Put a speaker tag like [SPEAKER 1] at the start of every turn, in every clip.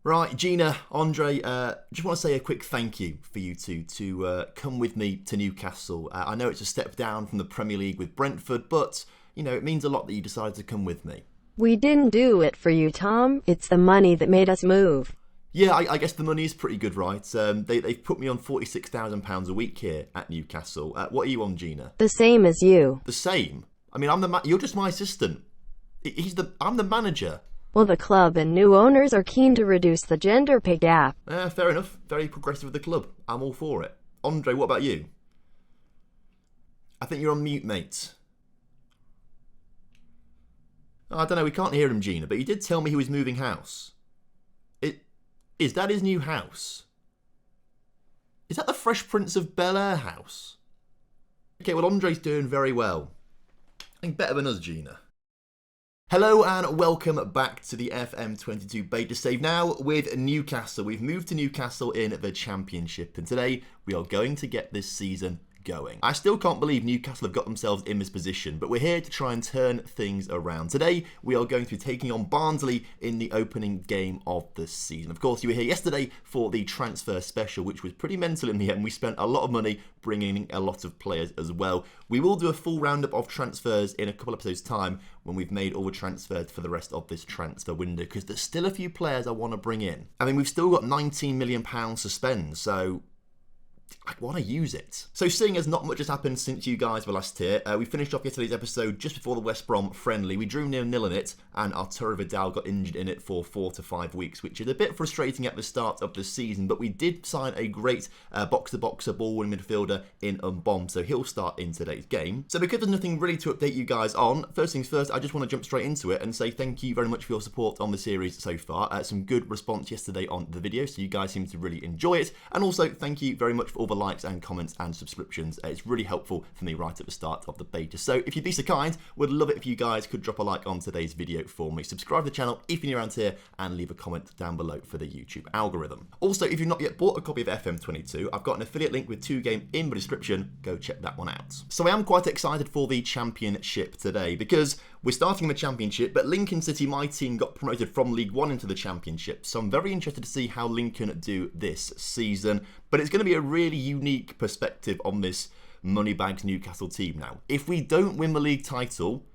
[SPEAKER 1] Right, Gina, Andre, just want to say a quick thank you for you two to come with me to Newcastle. I know it's a step down from the Premier League with Brentford, but, it means a lot that you decided to come with me.
[SPEAKER 2] We didn't do it for you, Tom. It's the money that made us move.
[SPEAKER 1] Yeah, I guess the money is pretty good, right? They've put me on £46,000 a week here at Newcastle. What are you on, Gina?
[SPEAKER 2] The same as you.
[SPEAKER 1] The same? I mean, you're just my assistant. I'm the manager.
[SPEAKER 2] Well, the club and new owners are keen to reduce the gender pay gap.
[SPEAKER 1] Fair enough. Very progressive with the club. I'm all for it. Andre, what about you? I think you're on mute, mate. I don't know, we can't hear him, Gina, but he did tell me he was moving house. Is that his new house? Is that the Fresh Prince of Bel-Air house? Okay, well, Andre's doing very well. I think better than us, Gina. Hello and welcome back to the FM22 beta save now with Newcastle. We've moved to Newcastle in the Championship and today we are going to get this season going. I still can't believe Newcastle have got themselves in this position, but we're here to try and turn things around. Today we are going to be taking on Barnsley in the opening game of the season. Of course, you were here yesterday for the transfer special, which was pretty mental in the end. We spent a lot of money bringing in a lot of players as well. We will do a full roundup of transfers in a couple episodes time when we've made all the transfers for the rest of this transfer window, because there's still a few players I want to bring in. I mean, we've still got £19 million to spend, so I want to use it. So seeing as not much has happened since you guys were last here, we finished off yesterday's episode just before the West Brom friendly. We drew 0-0 in it, and Arturo Vidal got injured in it for 4 to 5 weeks, which is a bit frustrating at the start of the season, but we did sign a great box-to-boxer ball-winning midfielder in Mbom, so he'll start in today's game. So because there's nothing really to update you guys on, first things first, I just want to jump straight into it and say thank you very much for your support on the series so far. Some good response yesterday on the video, so you guys seem to really enjoy it, and also thank you very much for all the likes and comments and subscriptions. It's really helpful for me right at the start of the beta. So if you'd be so kind, would love it if you guys could drop a like on today's video for me. Subscribe to the channel if you're new around here and leave a comment down below for the YouTube algorithm. Also, if you've not yet bought a copy of FM22, I've got an affiliate link with 2Game in the description. Go check that one out. So I am quite excited for the Championship today because we're starting the Championship, but Lincoln City, my team, got promoted from League One into the Championship. So I'm very interested to see how Lincoln do this season. But it's going to be a really unique perspective on this Moneybags Newcastle team now. If we don't win the league title,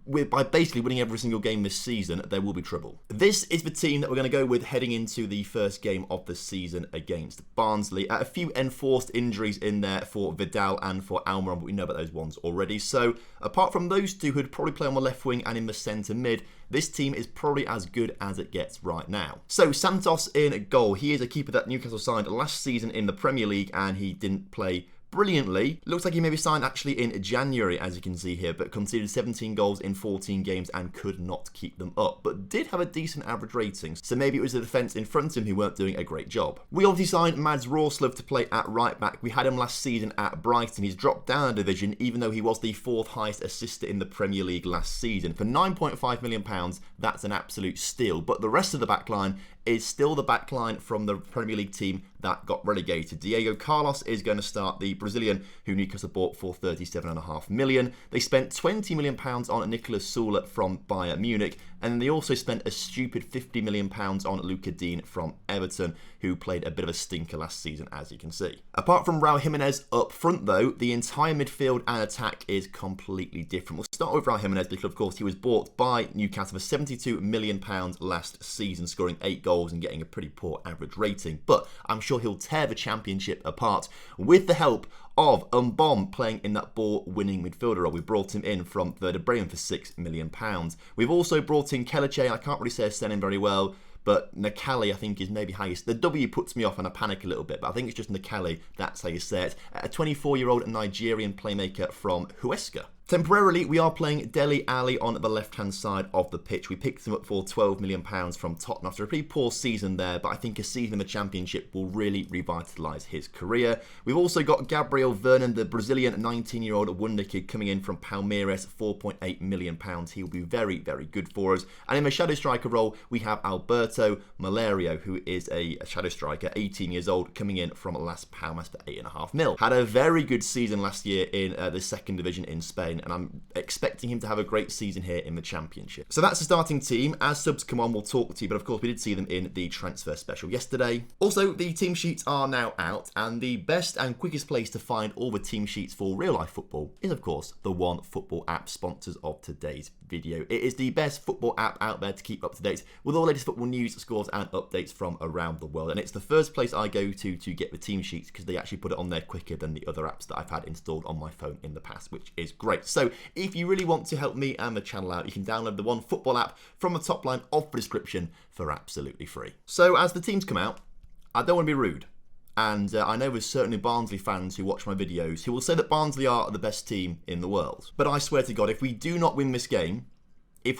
[SPEAKER 1] by basically winning every single game this season, there will be trouble. This is the team that we're going to go with heading into the first game of the season against Barnsley. A few enforced injuries in there for Vidal and for Almiron, but we know about those ones already. So apart from those two who'd probably play on the left wing and in the centre mid, this team is probably as good as it gets right now. So Santos in goal. He is a keeper that Newcastle signed last season in the Premier League and he didn't play brilliantly. Looks like he maybe signed actually in January, as you can see here, but conceded 17 goals in 14 games and could not keep them up, but did have a decent average rating, so maybe it was the defence in front of him who weren't doing a great job. We obviously signed Mads Roorslov to play at right back. We had him last season at Brighton. He's dropped down a division, even though he was the 4th highest assister in the Premier League last season. For £9.5 million, that's an absolute steal, but the rest of the backline is still the backline from the Premier League team that got relegated. Diego Carlos is going to start, the Brazilian who Newcastle bought for £37.5 million. They spent £20 million on Nicolas Sula from Bayern Munich, and they also spent a stupid £50 million on Luca Dean from Everton, who played a bit of a stinker last season, as you can see. Apart from Raul Jimenez up front, though, the entire midfield and attack is completely different. We'll start with Raul Jimenez because, of course, he was bought by Newcastle for £72 million last season, scoring 8 goals and getting a pretty poor average rating. But I'm sure he'll tear the Championship apart with the help of Mbom playing in that ball-winning midfielder role. We brought him in from Werder Bremen for £6 million. We've also brought in Kelechi. I can't really say his surname very well, but Nakali, I think, is maybe how you say it. The W puts me off and I panic a little bit, but I think it's just Nakali, that's how you say it. A 24-year-old Nigerian playmaker from Huesca. Temporarily, we are playing Dele Alli on the left-hand side of the pitch. We picked him up for £12 million from Tottenham after a pretty poor season there, but I think a season in the Championship will really revitalise his career. We've also got Gabriel Vernon, the Brazilian 19-year-old wonder kid coming in from Palmeiras, £4.8 million. He will be very, very good for us. And in the shadow striker role, we have Alberto Malario, who is a shadow striker, 18 years old, coming in from Las Palmas for £8.5 million. Had a very good season last year in the second division in Spain. and I'm expecting him to have a great season here in the Championship. So that's the starting team. As subs come on, we'll talk to you, but of course we did see them in the transfer special yesterday. Also, the team sheets are now out, and the best and quickest place to find all the team sheets for real-life football is, of course, the One Football app, sponsors of today's video. It is the best football app out there to keep up to date with all the latest football news, scores, and updates from around the world, and it's the first place I go to get the team sheets because they actually put it on there quicker than the other apps that I've had installed on my phone in the past, which is great. So if you really want to help me and the channel out, you can download the One Football app from the top line of the description for absolutely free. So as the teams come out, I don't want to be rude, and I know there's certainly Barnsley fans who watch my videos who will say that Barnsley are the best team in the world. But I swear to God, if we do not win this game, I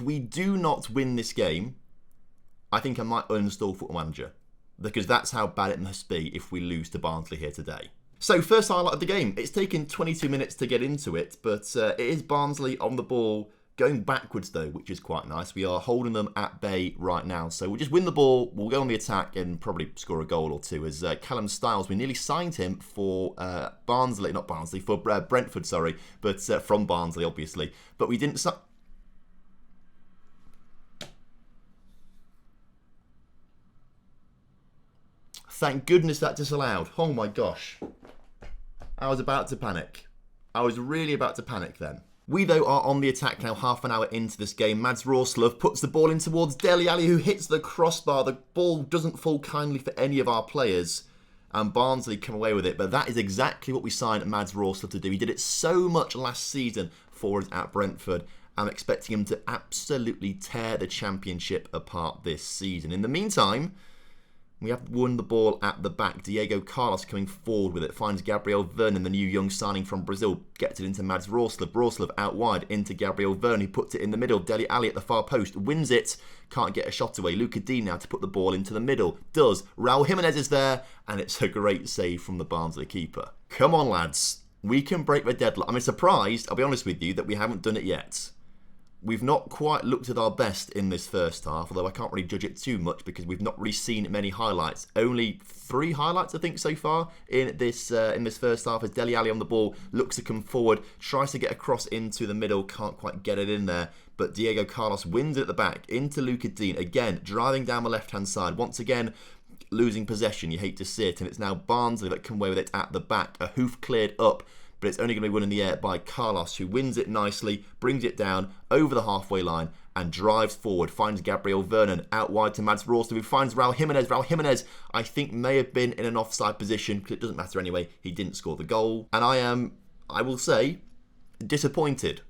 [SPEAKER 1] think I might uninstall Football Manager, because that's how bad it must be if we lose to Barnsley here today. So first highlight of the game. It's taken 22 minutes to get into it, but it is Barnsley on the ball, going backwards though, which is quite nice. We are holding them at bay right now, so we'll just win the ball, we'll go on the attack and probably score a goal or two, as Callum Styles, we nearly signed him for Brentford, sorry, but from Barnsley obviously, but we didn't Thank goodness that disallowed. Oh my gosh. I was about to panic. I was really about to panic then. We, though, are on the attack now, half an hour into this game. Mads Roslov puts the ball in towards Dele Alli, who hits the crossbar. The ball doesn't fall kindly for any of our players, and Barnsley come away with it. But that is exactly what we signed Mads Roslov to do. He did it so much last season for us at Brentford. I'm expecting him to absolutely tear the Championship apart this season. In the meantime, we have won the ball at the back. Diego Carlos coming forward with it. Finds Gabriel Vernon, the new young signing from Brazil. Gets it into Mads Roslov. Roslov out wide into Gabriel Vernon, who puts it in the middle. Dele Alli at the far post. Wins it. Can't get a shot away. Luca Dean now to put the ball into the middle. Does. Raul Jimenez is there. And it's a great save from the Barnsley keeper. Come on, lads. We can break the deadlock. I'm surprised, I'll be honest with you, that we haven't done it yet. We've not quite looked at our best in this first half, although I can't really judge it too much because we've not really seen many highlights. Only 3 highlights, I think, so far in this first half, as Dele Alli on the ball looks to come forward, tries to get across into the middle, can't quite get it in there, but Diego Carlos wins it at the back into Luca Dean, again driving down the left-hand side, once again losing possession. You hate to see it, and it's now Barnsley that come away with it at the back. A hoof cleared up, but it's only going to be won in the air by Carlos, who wins it nicely, brings it down over the halfway line and drives forward, finds Gabriel Vernon out wide to Mads Roslov, who finds Raul Jimenez. Raul Jimenez, I think, may have been in an offside position, because it doesn't matter anyway, he didn't score the goal. And I am, I will say, disappointed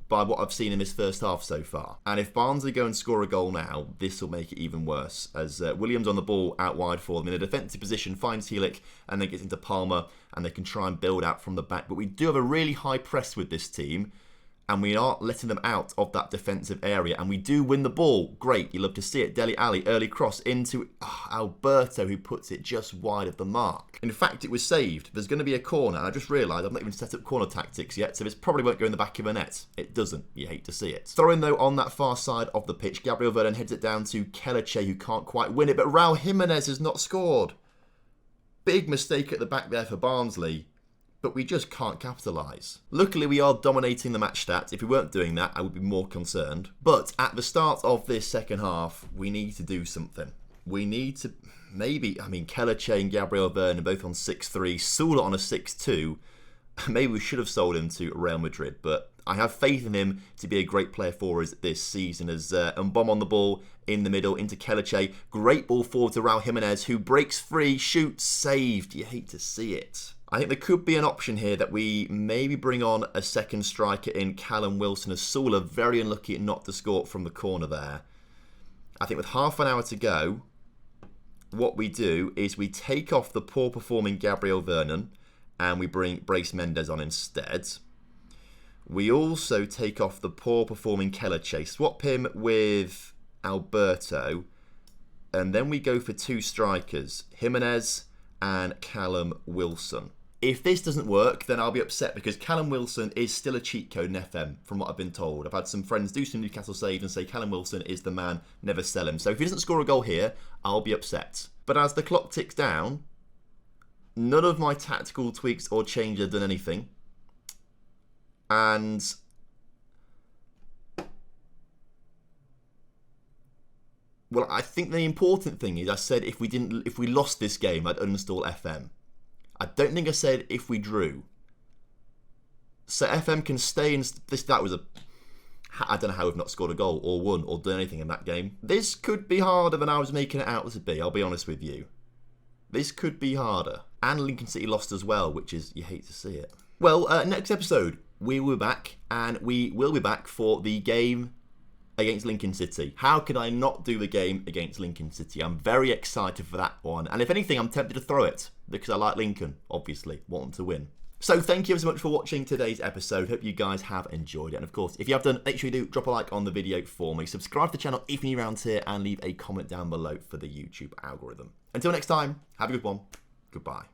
[SPEAKER 1] by what I've seen in this first half so far. And if Barnsley go and score a goal now, this will make it even worse, as Williams on the ball out wide for them in a defensive position, finds Helik and then gets into Palmer, and they can try and build out from the back. But we do have a really high press with this team, and we aren't letting them out of that defensive area, and we do win the ball. Great, you love to see it. Dele Alli, early cross into Alberto, who puts it just wide of the mark. In fact, it was saved. There's going to be a corner, and I just realised I've not even set up corner tactics yet, so this probably won't go in the back of the net. It doesn't. You hate to see it. Throwing, though, on that far side of the pitch, Gabriel Vernon heads it down to Kelleche, who can't quite win it, but Raul Jimenez has not scored. Big mistake at the back there for Barnsley, but we just can't capitalise. Luckily, we are dominating the match stats. If we weren't doing that, I would be more concerned. But at the start of this second half, we need to do something. We need to Kelleche and Gabriel Vernon are both on 6-3, Sula on a 6-2. Maybe we should have sold him to Real Madrid, but I have faith in him to be a great player for us this season, as Mbom on the ball in the middle into Kelleche. Great ball forward to Raul Jimenez, who breaks free, shoots, saved. You hate to see it. I think there could be an option here that we maybe bring on a second striker in Callum Wilson, as Sula very unlucky not to score from the corner there. I think with half an hour to go, what we do is we take off the poor performing Gabriel Vernon and we bring Brace Mendes on instead. We also take off the poor performing Kelleche, swap him with Alberto, and then we go for 2 strikers, Jimenez and Callum Wilson. If this doesn't work, then I'll be upset, because Callum Wilson is still a cheat code in FM, from what I've been told. I've had some friends do some Newcastle saves and say Callum Wilson is the man, never sell him. So if he doesn't score a goal here, I'll be upset. But as the clock ticks down, none of my tactical tweaks or changes have done anything. And well, I think the important thing is I said if we lost this game, I'd uninstall FM. I don't think I said if we drew. So FM can stay in this. That was I don't know how we've not scored a goal or won or done anything in that game. This could be harder than I was making it out to be, I'll be honest with you. This could be harder. And Lincoln City lost as well, which is, you hate to see it. Well, next episode, we will be back, and we will be back for the game against Lincoln City. How could I not do the game against Lincoln City? I'm very excited for that one. And if anything, I'm tempted to throw it, because I like Lincoln, obviously, want them to win. So thank you so much for watching today's episode. Hope you guys have enjoyed it. And of course, if you have done, make sure you do drop a like on the video for me. Subscribe to the channel if you're new around here, and leave a comment down below for the YouTube algorithm. Until next time, have a good one. Goodbye.